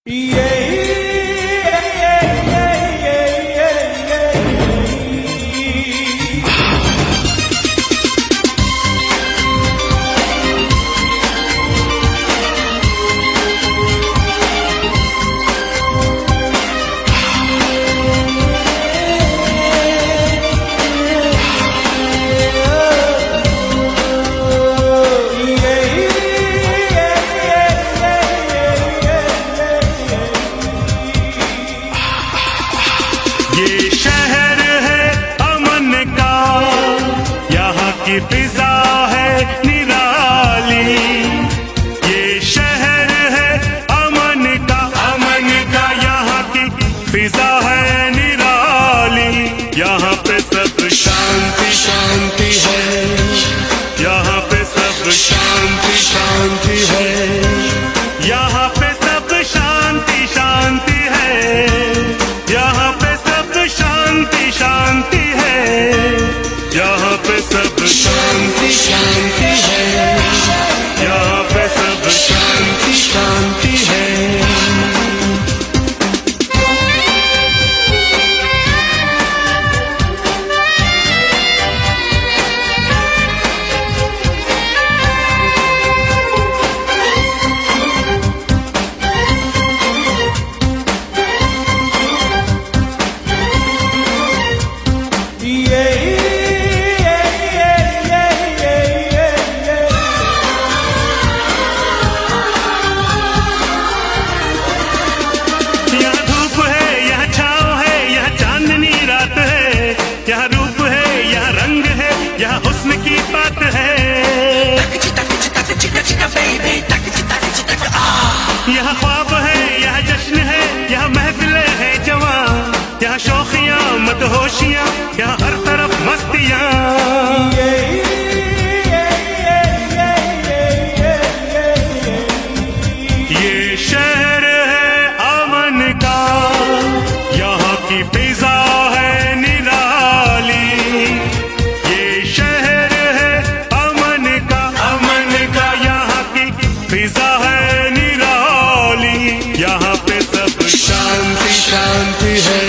ये शहर है अमन का, यहाँ की फिजा है निराली। ये शहर है अमन का, यहाँ की फिजा है निराली। यहाँ पे सब शांति शांति है, यहाँ पे सब शांति शांति है, यहाँ पे सब शांति शांति है, यहाँ पे शांति शांति है, यहाँ पे सब शांति शांति है, यहाँ पे सब शांति शांति है। यहाँ रूप है, यहाँ रंग है, यहाँ हुस्न की बात है। यहाँ ख्वाब है, यहाँ जश्न है, यहाँ महफिलें है जवां, यहाँ शौखियाँ मदहोशियाँ, यहाँ हर तरफ मस्तियाँ। ये शहर है अमन का, यहाँ की फिजा फिजा है निराली। यहाँ पे सब शांति शांति है,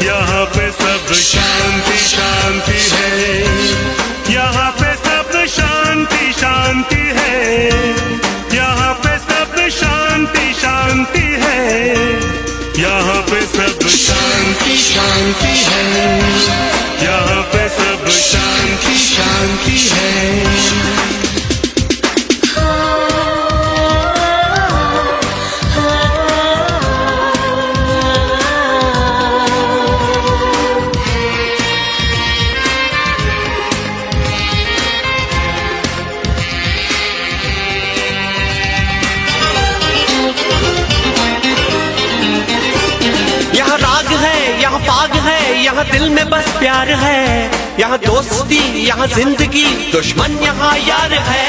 यहाँ पे सब शांति शांति है, यहाँ पे सब शांति शांति है, यहाँ पे सब शांति शांति है, यहाँ पे सब शांति शांति है, यहाँ पे सब शांति शांति है। यहाँ पाग है, यहाँ दिल में बस प्यार है, यहाँ दोस्ती, यहाँ जिंदगी, दुश्मन यहाँ यार है।